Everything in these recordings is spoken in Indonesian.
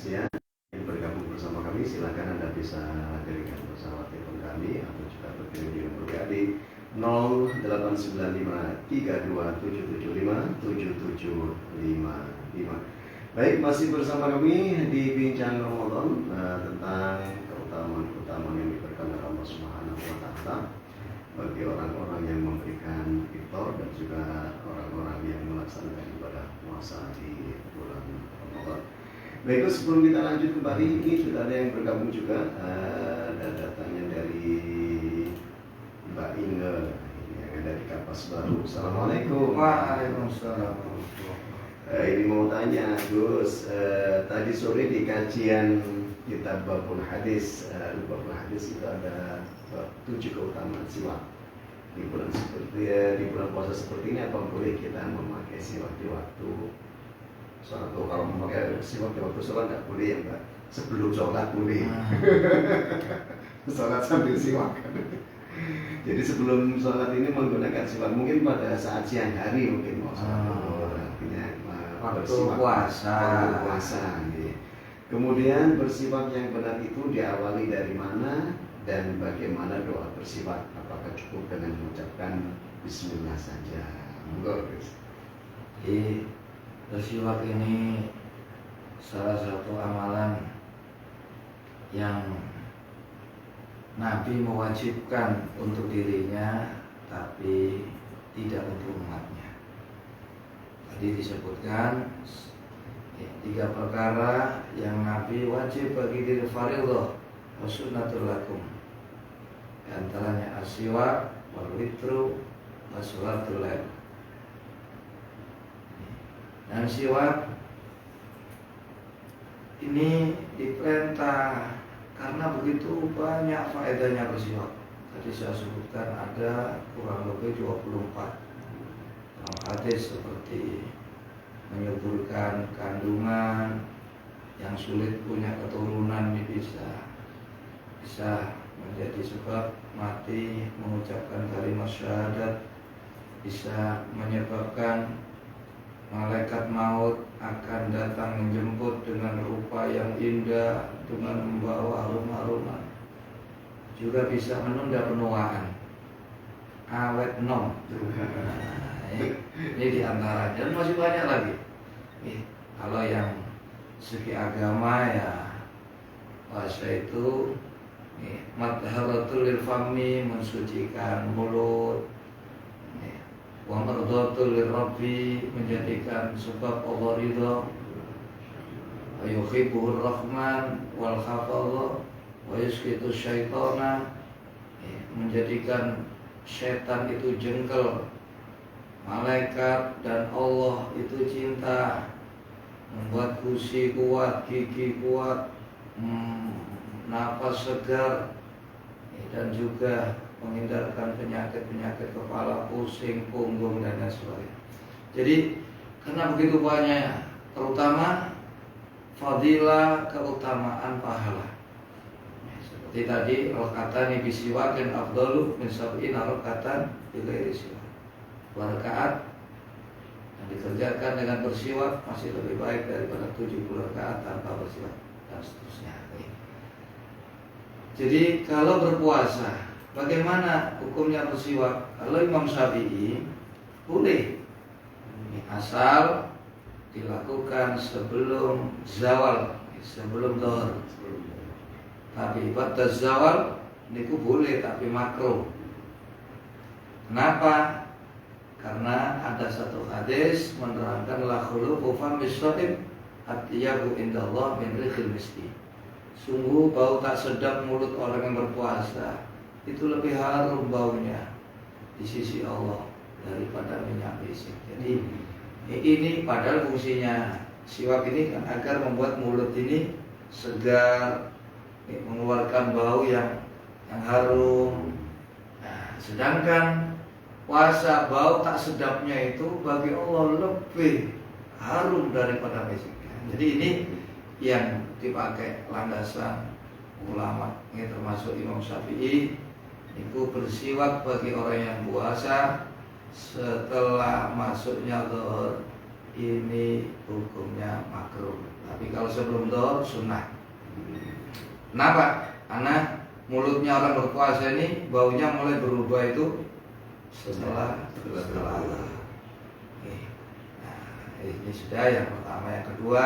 siang yang bergabung bersama kami, silakan Anda bisa kirimkan bersama telepon kami atau juga berkirim di nomor WA di 089532775775. Baik, masih bersama kami di Bincang Ramadan tentang keutamaan yang diberikan oleh Allah Subhanahu wa Ta'ala bagi orang-orang yang memberikan iftar dan juga orang-orang yang melaksanakan ibadah puasa di bulan Ramadan. Baik, sebelum kita lanjut kembali, ini sudah ada yang bergabung juga. Ada datangnya dari Mbak Inge yang ada di Kapas Baru. Assalamualaikum. Waalaikumsalam. Ini mau tanya Gus, tadi sore di kajian kitab Babul Hadis, Babul Hadis itu ada 7 keutamaan siwak. Di bulan puasa seperti ini apa boleh kita memakai siwak di waktu sholat? Kalau memakai siwak di waktu sholat nggak boleh ya Mbak? Sebelum sholat boleh. Sholat sambil siwak. Jadi sebelum sholat ini menggunakan siwak, mungkin pada saat siang hari mungkin mau sholat, artinya waktu puasa. Gitu. Kemudian bersiwak yang benar itu diawali dari mana dan bagaimana doa bersiwak? Apakah cukup dengan mengucapkan Bismillah saja? Jadi bersiwak ini salah satu amalan yang Nabi mewajibkan untuk dirinya, tapi tidak untuk umatnya. Tadi disebutkan 3 perkara yang Nabi wajib bagi diri fardhu wa sunnatul lakum. Di antaranya as-siwak, wal witru, wa sholatul lail. Dan siwak ini diperintah karena begitu banyak faedahnya bersiwak. Tadi saya sebutkan ada kurang lebih 24 hadis seperti menyuburkan kandungan, yang sulit punya keturunan ini bisa menjadi sebab mati mengucapkan kalimat syahadat, bisa menyebabkan malaikat maut akan datang menjemput dengan rupa yang indah dengan membawa harum-haruman, juga bisa menunda penuaan, awet nom. Ini diantaranya, dan masih banyak lagi. Kalau yang segi agama ya puasa itu madharatul lil fami, mensucikan mulut, wa mardatul lir rabbi, menjadikan sebab Allah ridha, wa yuhibbuhur rahman wal khafadha wa yusqitu syaitana, menjadikan setan itu jengkel, malaikat dan Allah itu cinta, membuat gusi kuat, gigi kuat, napas segar, dan juga menghindarkan penyakit-penyakit kepala pusing, punggung, dan lain sebagainya. Jadi karena begitu banyak, terutama fadilah, keutamaan pahala. Seperti tadi, rakatan bisiwakin afdalu min sab'ina rakatan bighairi siwak. 2 rakaat yang dikerjakan dengan bersiwak masih lebih baik daripada 70 rakaat tanpa bersiwak, dan seterusnya. Jadi kalau berpuasa, bagaimana hukumnya bersiwak? Kalau Imam Syafi'i boleh, asal dilakukan sebelum zawal, sebelum dhuhr. Tapi pada zawal niku boleh, tapi makruh. Kenapa? Karena ada satu hadis menerangkan la khuluqu famis shaim atyabu indallah min rihil miski. Sungguh bau tak sedap mulut orang yang berpuasa itu lebih harum baunya di sisi Allah daripada minyak misik. Jadi ini padahal fungsinya siwak ini kan agar membuat mulut ini segar, mengeluarkan bau yang harum. Nah, sedangkan puasa bau tak sedapnya itu bagi Allah lebih harum daripada misiknya. Jadi ini yang dipakai landasan ulama, ini termasuk Imam Syafi'i, itu bersiwak bagi orang yang puasa setelah masuknya dhuhr ini hukumnya makruh. Tapi kalau sebelum dohor sunnah. Kenapa? Karena mulutnya orang berpuasa ini baunya mulai berubah itu setelah. Ini sudah yang pertama. Yang kedua,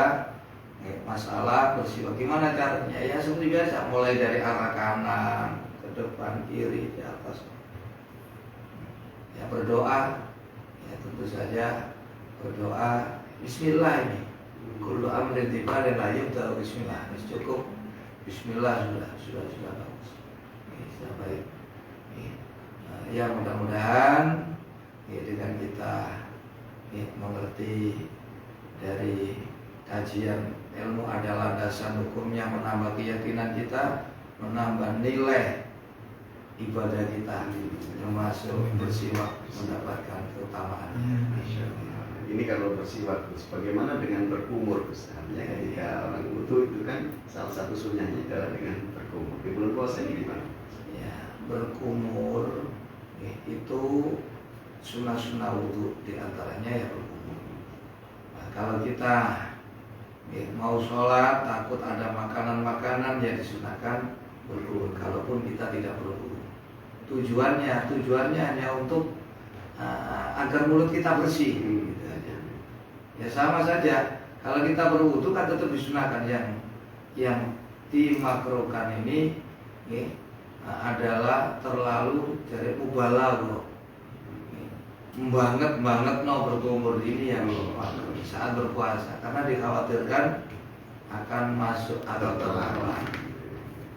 masalah bersih. Bagaimana caranya? Ya seperti biasa, mulai dari arah kanan ke depan, kiri, di atas. Ya berdoa, ya tentu saja berdoa. Bismillah ini. Kullu amrin tibalin la yubda'u bismillah. Ini cukup. Bismillah sudah bagus. Ini sudah baik. Ya mudah-mudahan dengan kita mengerti dari kajian ilmu ada landasan hukumnya, menambah keyakinan kita, menambah nilai ibadah kita, termasuk bersiwak mendapatkan keutamaan. Ini kalau bersiwak, bagaimana dengan berkumur? Misalnya ketika orang wudu itu kan salah satu sunnahnya adalah dengan berkumur. Di bulan puasa ini gimana? Ya, berkumur itu sunnah-sunnah wudu, diantaranya ya berkumur. Nah, kalau kita mau sholat takut ada makanan-makanan yang disunahkan berkumur. Kalaupun kita tidak berkumur, tujuannya hanya untuk agar mulut kita bersih. Gitu aja. Ya sama saja. Kalau kita berwudu kan tetap disunahkan. Yang dimakruhkan ini adalah terlalu dari mubalaghah. Banget no berkumur ini yang saat berpuasa, karena dikhawatirkan akan masuk atau terlarang.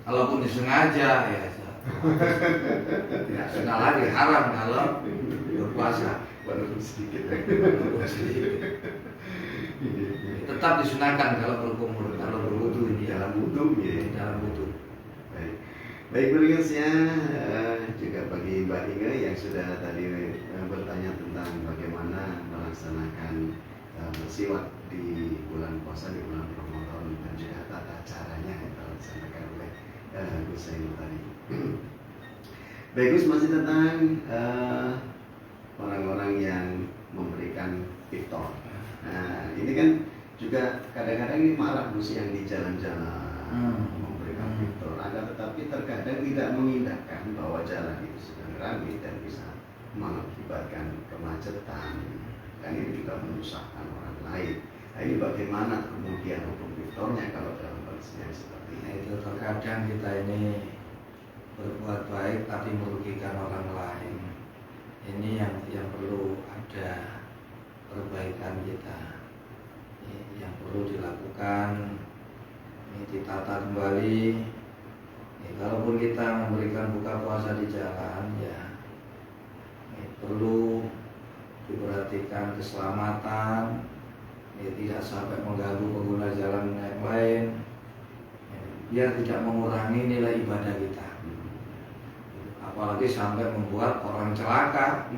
Kalaupun disengaja ya tidak sengaja lagi, haram kalau berpuasa. Walaupun sedikit. Tetap disunahkan kalau berkumur, kalau berwudu ini Dalam wudu ya. dalam wudu. Baik berikutnya juga bagi Mbak Inge yang sudah tadi bertanya tentang bagaimana melaksanakan bersiwak di bulan puasa, di bulan Ramadan, dan juga tata caranya yang telah disampaikan oleh Gus Zainul tadi. Baik Gus, masih tentang orang-orang yang memberikan iftar. Nah ini kan juga kadang-kadang ini marak Gus yang di jalan-jalan memberikan iftar. Akan tetapi terkadang tidak mengindahkan bahwa jalan itu sedang ramai dan bisa mengakibatkan kemacetan, dan ini juga menyusahkan orang lain. Nah ini bagaimana kemudian hukum iftarnya kalau dalam kondisi yang seperti ini? Itu terkadang kita ini berbuat baik tapi merugikan orang lain. Ini yang perlu ada perbaikan kita, yang perlu dilakukan, ini ditata kembali. Kalaupun kita memberikan buka puasa di jalan, ya perlu diperhatikan keselamatan, tidak sampai mengganggu pengguna jalan yang lain, biar tidak mengurangi nilai ibadah kita. Apalagi sampai membuat orang celaka,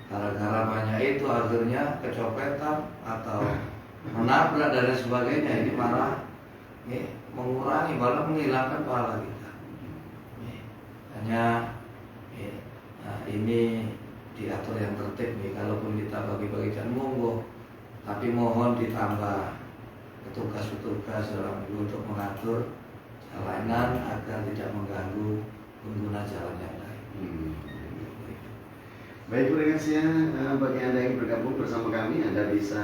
gara-gara banyak itu akhirnya kecopetan atau menabrak dan lain sebagainya. Ini malah mengurangi, malah menghilangkan pahala kita. Hanya ini diatur yang tertib nih. Kalaupun kita bagi-bagikan monggo, tapi mohon ditambah petugas-petugas dalam untuk mengatur jalanan agar tidak mengganggu pengguna jalan yang lain. Baik berikutnya, bagi Anda yang bergabung bersama kami, Anda bisa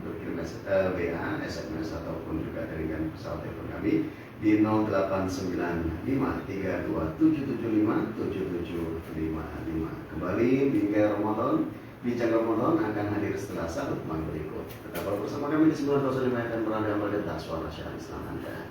berkirim WA, SMS ataupun juga jaringan pesawat telepon kami di 0895-32775-7755. Kembali Bingkai Ramadan, Bincang Ramadan akan hadir setelah satu teman berikut. Tetap bersama kami di 905 FM Suara Syariah Islam Anda.